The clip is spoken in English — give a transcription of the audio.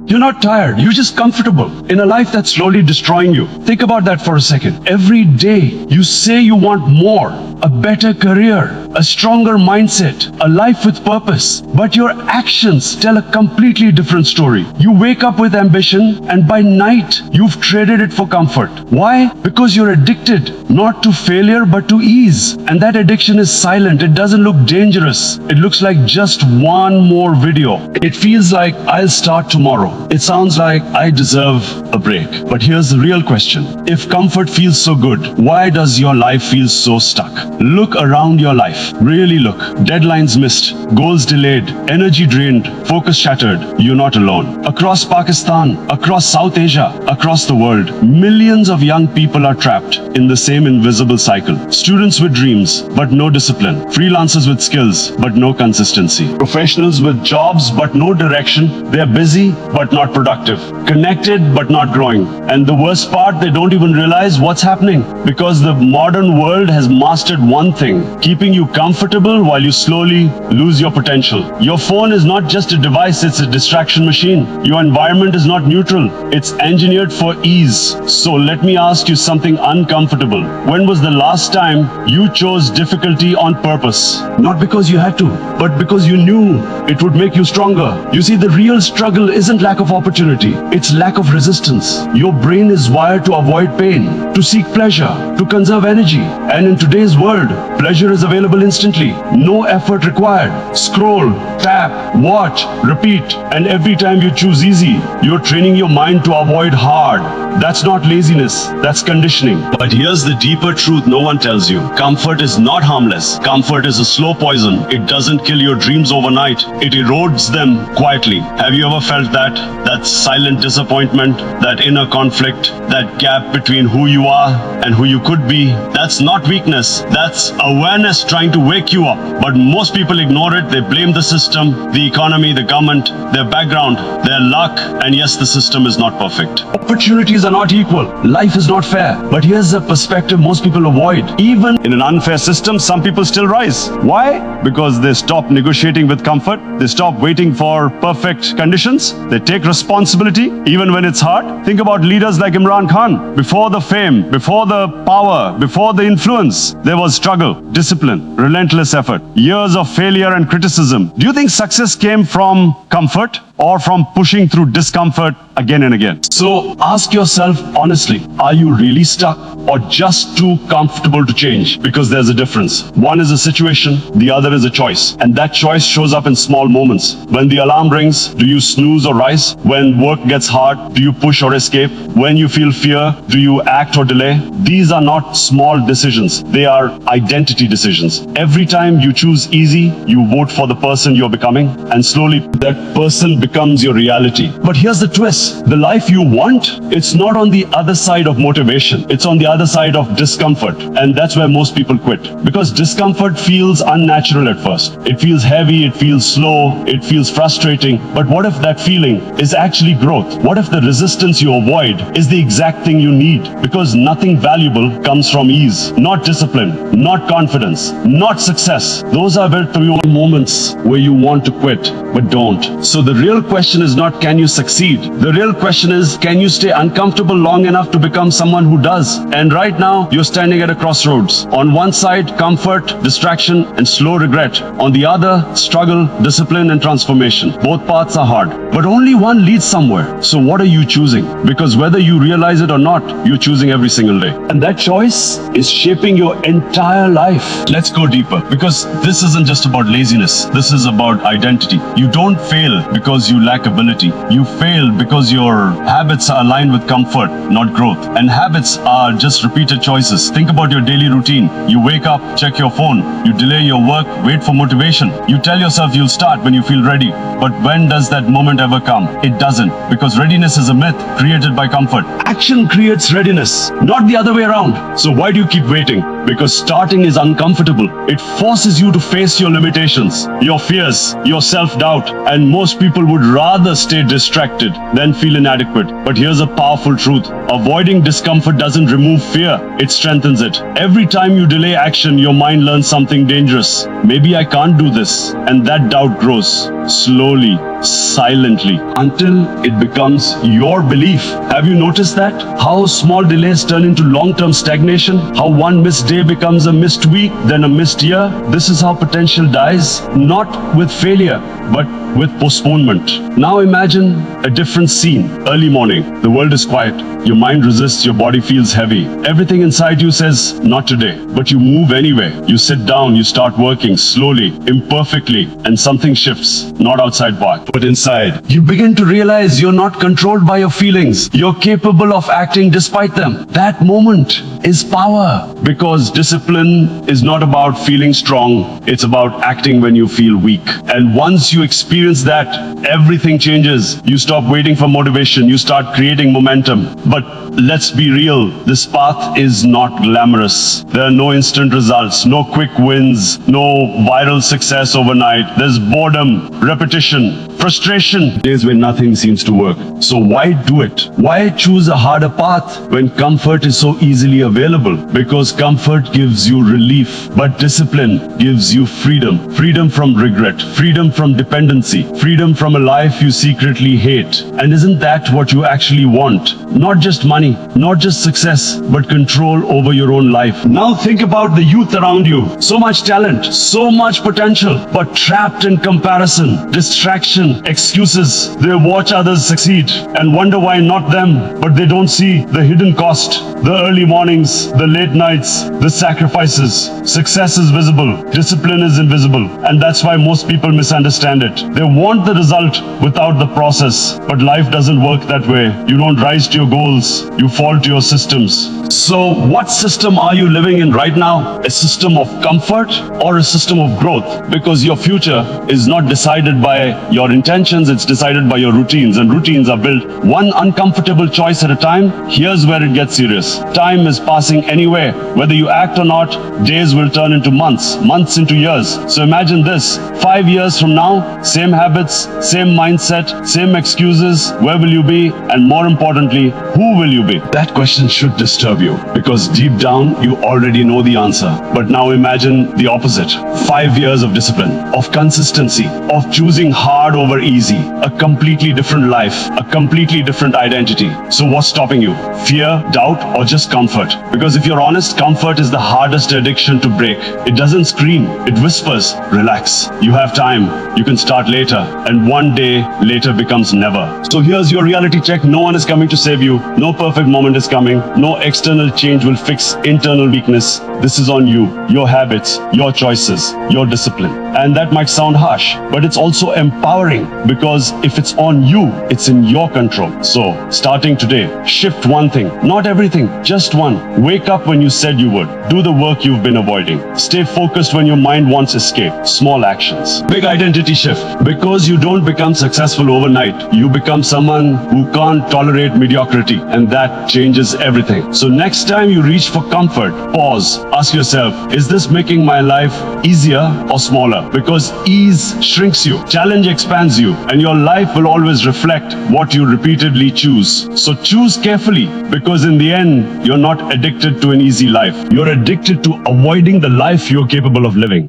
You're not tired, you're just comfortable in a life that's slowly destroying you. Think about that for a second. Every day you say you want more, a better career, a stronger mindset, a life with purpose, but your actions tell a completely different story. You wake up with ambition and by night you've traded it for comfort. Why? Because you're addicted not to failure but to ease. And that addiction is silent. It doesn't look dangerous. It looks like just one more video. It feels like I'll start tomorrow. It sounds like I deserve a break. But here's the real question. If comfort feels so good, why does your life feel so stuck? Look around your life. Really look. Deadlines missed, goals delayed, energy drained, focus shattered. You're not alone. Across Pakistan, across South Asia, across the world, millions of young people are trapped in the same invisible cycle. Students with dreams, but no discipline. Freelancers with skills, but no consistency. Professionals with jobs, but no direction. They're busy, but not productive. Connected, but not growing. And the worst part, they don't even realize what's happening because the modern world has mastered one thing, keeping you comfortable while you slowly lose your potential. Your phone is not just a device, it's a distraction machine. Your environment is not neutral, it's engineered for ease. So let me ask you something uncomfortable. When was the last time you chose difficulty on purpose? Not because you had to, but because you knew it would make you stronger. You see, the real struggle isn't lack of opportunity, it's lack of resistance. Your brain is wired to avoid pain, to seek pleasure, to conserve energy. And in today's world, pleasure is available instantly. No effort required. Scroll, tap, watch, repeat. And every time you choose easy, you're training your mind to avoid hard. That's not laziness, that's conditioning. But here's the deeper truth no one tells you. Comfort is not harmless. Comfort is a slow poison. It doesn't kill your dreams overnight. It erodes them quietly. Have you ever felt that? That silent disappointment, that inner conflict, that gap between who you are and who you could be? That's not weakness. That's awareness trying to wake you up. But most people ignore it. They blame the system, the economy, the government, their background, their luck, and yes, the system is not perfect. Opportunities are not equal. Life is not fair. But here's a perspective most people avoid. Even in an unfair system, some people still rise. Why? Because they stop negotiating with comfort. They stop waiting for perfect conditions. They take responsibility even when it's hard. Think about leaders like Imran Khan. Before the fame, before the power, before the influence, there was struggle, discipline, relentless effort, years of failure and criticism. Do you think success came from comfort or from pushing through discomfort again and again? So ask yourself honestly, are you really stuck or just too comfortable to change? Because there's a difference. One is a situation, the other is a choice. And that choice shows up in small moments. When the alarm rings, do you snooze or rise? When work gets hard, do you push or escape? When you feel fear, do you act or delay? These are not small decisions. They are identity decisions. Every time you choose easy, you vote for the person you're becoming, and slowly that person becomes your reality. But here's the twist. The life you want, it's not on the other side of motivation. It's on the other side of discomfort. And that's where most people quit. Because discomfort feels unnatural at first. It feels heavy, it feels slow, it feels frustrating. But what if that feeling is actually growth? What if the resistance you avoid is the exact thing you need? Because nothing valuable comes from ease. Not discipline, not confidence, not success. Those are built through moments where you want to quit, but don't. So the real question is not can you succeed? The real question is, can you stay uncomfortable long enough to become someone who does? And right now, you're standing at a crossroads. On one side, comfort, distraction, and slow regret. On the other, struggle, discipline, and transformation. Both paths are hard, but only one leads somewhere. So what are you choosing? Because whether you realize it or not, you're choosing every single day. And that choice is shaping your entire life. Let's go deeper, because this isn't just about laziness. This is about identity. You don't fail because you lack ability. You fail because your habits are aligned with comfort, not growth. And habits are just repeated choices. Think about your daily routine. You wake up, check your phone. You delay your work, wait for motivation. You tell yourself you'll start when you feel ready. But when does that moment ever come? It doesn't. Because readiness is a myth created by comfort. Action creates readiness, not the other way around. So why do you keep waiting? Because starting is uncomfortable. It forces you to face your limitations, your fears, your self-doubt. And most people would rather stay distracted than feel inadequate. But here's a powerful truth. Avoiding discomfort doesn't remove fear, it strengthens it. Every time you delay action, your mind learns something dangerous. Maybe I can't do this. And that doubt grows slowly. silently until it becomes your belief. Have you noticed that? How small delays turn into long-term stagnation? How one missed day becomes a missed week, then a missed year? This is how potential dies, not with failure, but with postponement. Now imagine a different scene. Early morning, the world is quiet. Your mind resists, your body feels heavy. Everything inside you says, not today. But you move anyway. You sit down, you start working slowly, imperfectly, and something shifts. Not outside but inside. You begin to realize you're not controlled by your feelings. You're capable of acting despite them. That moment is power. Because discipline is not about feeling strong. It's about acting when you feel weak. And once you experience that, everything changes. You stop waiting for motivation. You start creating momentum. But let's be real, this path is not glamorous. There are no instant results, no quick wins, no viral success overnight. There's boredom, repetition, frustration, days when nothing seems to work. So why do it? Why choose a harder path when comfort is so easily available? Because comfort gives you relief, but discipline gives you freedom. Freedom from regret, freedom from dependency, freedom from a life you secretly hate. And isn't that what you actually want? Not just money, not just success, but control over your own life. Now think about the youth around you. So much talent, so much potential, but trapped in comparison, distraction, excuses. They watch others succeed and wonder why not them, but they don't see the hidden cost, the early mornings, the late nights, the sacrifices. Success is visible, discipline is invisible, and that's why most people misunderstand it. They want the result without the process, but life doesn't work that way. You don't rise to your goals, you fall to your systems. So what system are you living in right now? A system of comfort or a system of growth? Because your future is not decided by your intentions, it's decided by your routines, and routines are built one uncomfortable choice at a time. Here's where it gets serious. Time is passing anyway. Whether you act or not, days will turn into months, months into years. So imagine this, 5 years from now, same habits, same mindset, same excuses. Where will you be? And more importantly, who will you be? That question should disturb you, because deep down, you already know the answer. But now imagine the opposite. 5 years of discipline, of consistency, of choosing hard over easy, a completely different life, a completely different identity. So what's stopping you? Fear, doubt, or just comfort? Because if you're honest, comfort is the hardest addiction to break. It doesn't scream, it whispers, relax. You have time, you can start later, and one day later becomes never. So here's your reality check. No one is coming to save you. No perfect moment is coming. No external change will fix internal weakness. This is on you, your habits, your choices, your discipline. And that might sound harsh, but it's also empowering, because if it's on you, it's in your control. So starting today, shift one thing, not everything, just one. Wake up when you said you would. Do the work you've been avoiding. Stay focused when your mind wants escape. Small actions. Big identity shift. Because you don't become successful overnight, you become someone who can't tolerate mediocrity, and that changes everything. So next time you reach for comfort, pause. Ask yourself, is this making my life easier or smaller? Because ease shrinks you, challenge expands you, and your life will always reflect what you repeatedly choose. So choose carefully, because in the end, you're not addicted to an easy life. You're addicted to avoiding the life you're capable of living.